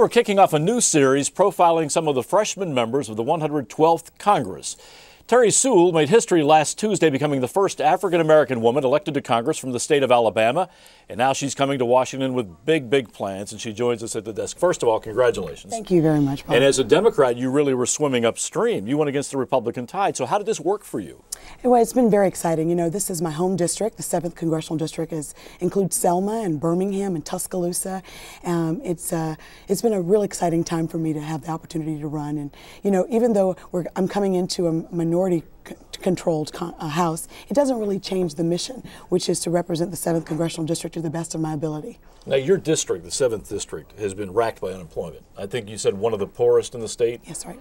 We're kicking off a new series profiling some of the freshman members of the 112th Congress. Terri Sewell made history last Tuesday, becoming the first African-American woman elected to Congress from the state of Alabama. And now she's coming to Washington with big plans, and she joins us at the desk. First of all, congratulations. Thank you very much, Bob. And as a Democrat, you really were swimming upstream. You went against the Republican tide. So how did this work for you? Well, it's been very exciting. You know, this is my home district. The 7th Congressional District includes Selma and Birmingham and Tuscaloosa. It's been a real exciting time for me to have the opportunity to run. And, you know, even though I'm coming into a minority-controlled House, it doesn't really change the mission, which is to represent the 7th Congressional District to the best of my ability. Now, your district, the 7th District, has been racked by unemployment. I think you said one of the poorest in the state. Yes, right.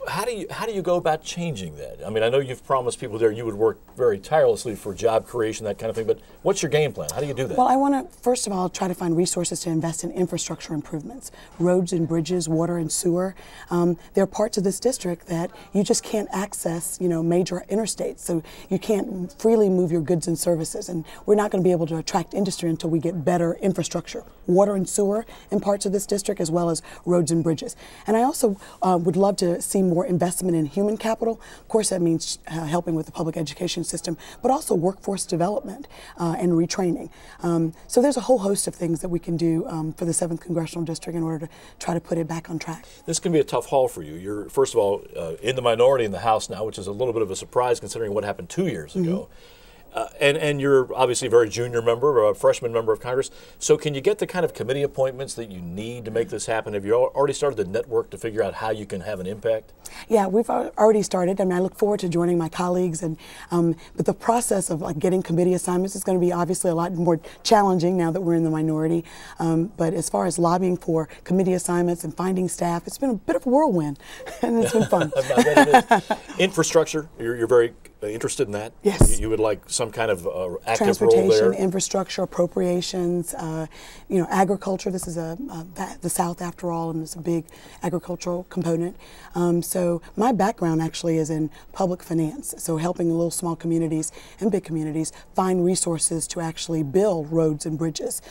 How do you go about changing that? I mean, I know you've promised people there you would work very tirelessly for job creation, that kind of thing, but what's your game plan? How do you do that? Well, I want to, first of all, try to find resources to invest in infrastructure improvements, roads and bridges, water and sewer. There are parts of this district that you just can't access, you know, major interstates, so you can't freely move your goods and services, and we're not going to be able to attract industry until we get better infrastructure, water and sewer in parts of this district, as well as roads and bridges. And I also would love to see more investment in human capital. Of course, that means helping with the public education system, but also workforce development and retraining. So there's a whole host of things that we can do for the 7th Congressional District in order to try to put it back on track. This can be a tough haul for you. You're, first of all, in the minority in the House now, which is a little bit of a surprise considering what happened 2 years ago. And you're obviously a very junior member, or a freshman member of Congress. So can you get the kind of committee appointments that you need to make this happen? Have you already started the network to figure out how you can have an impact? Yeah, we've already started. I mean, I look forward to joining my colleagues, and but the process of like getting committee assignments is going to be obviously a lot more challenging now that we're in the minority. But as far as lobbying for committee assignments and finding staff, it's been a bit of a whirlwind, and it's been fun. I bet it is. Infrastructure, you're very interested in that? Yes. You would like some kind of active role there? Transportation, infrastructure, appropriations, you know, agriculture. This is the South after all, and it's a big agricultural component. So my background actually is in public finance, so helping little small communities and big communities find resources to actually build roads and bridges,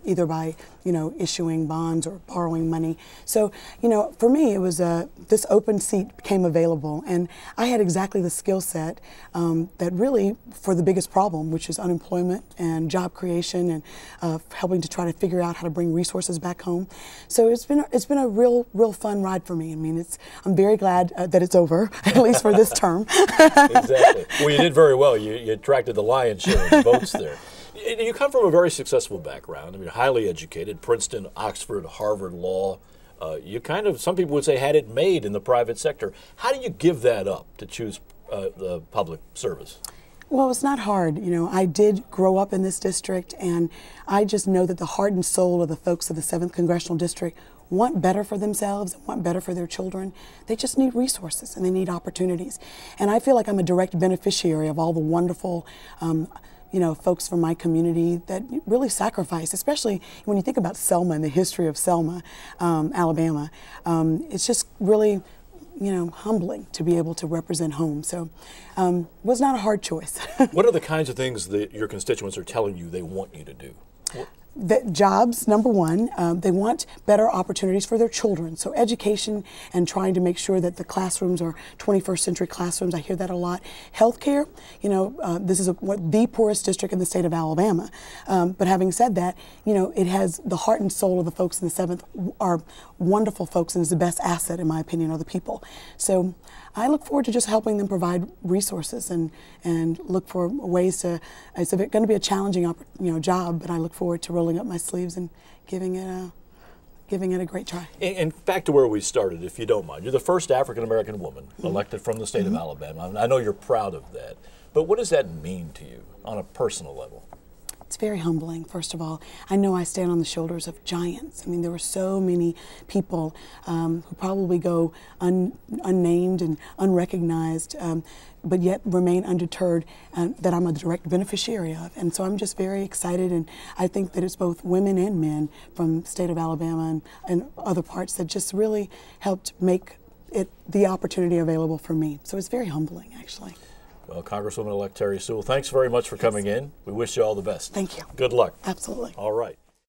either by, you know, issuing bonds or borrowing money. So, you know, for me, it was this open seat became available, and I had exactly the skill set that really, for the biggest problem, which is unemployment and job creation, and helping to try to figure out how to bring resources back home. So it's been a real fun ride for me. I mean, I'm very glad that it's over, at least for this term. Exactly. Well, you did very well. You attracted the lion's share of the votes there. You come from a very successful background. I mean, highly educated, Princeton, Oxford, Harvard Law. You kind of, some people would say, had it made in the private sector. How do you give that up to choose the public service? Well, it's not hard. You know, I did grow up in this district, and I just know that the heart and soul of the folks of the 7th Congressional District want better for themselves, want better for their children. They just need resources and they need opportunities. And I feel like I'm a direct beneficiary of all the wonderful you know, folks from my community that really sacrifice, especially when you think about Selma and the history of Selma, Alabama. It's just really, you know, humbling to be able to represent home. So it was not a hard choice. What are the kinds of things that your constituents are telling you they want you to do? Jobs, number one. They want better opportunities for their children. So education and trying to make sure that the classrooms are 21st century classrooms. I hear that a lot. Healthcare, you know, this is the poorest district in the state of Alabama. But having said that, you know, it has the heart and soul of the folks in the 7th are wonderful folks, and is the best asset, in my opinion, are the people. So I look forward to just helping them provide resources and look for ways to, it's going to be a challenging job, but I look forward to rolling up my sleeves and giving it a great try. And back to where we started, if you don't mind. You're the first African-American woman elected from the state of Alabama. I know you're proud of that, but what does that mean to you on a personal level? It's very humbling, first of all. I know I stand on the shoulders of giants. I mean, there were so many people who probably go unnamed and unrecognized, but yet remain undeterred, that I'm a direct beneficiary of. And so I'm just very excited, and I think that it's both women and men from the state of Alabama and other parts that just really helped make it the opportunity available for me. So it's very humbling, actually. Well, Congresswoman-elect Terri Sewell, thanks very much for coming in. We wish you all the best. Thank you. Good luck. Absolutely. All right.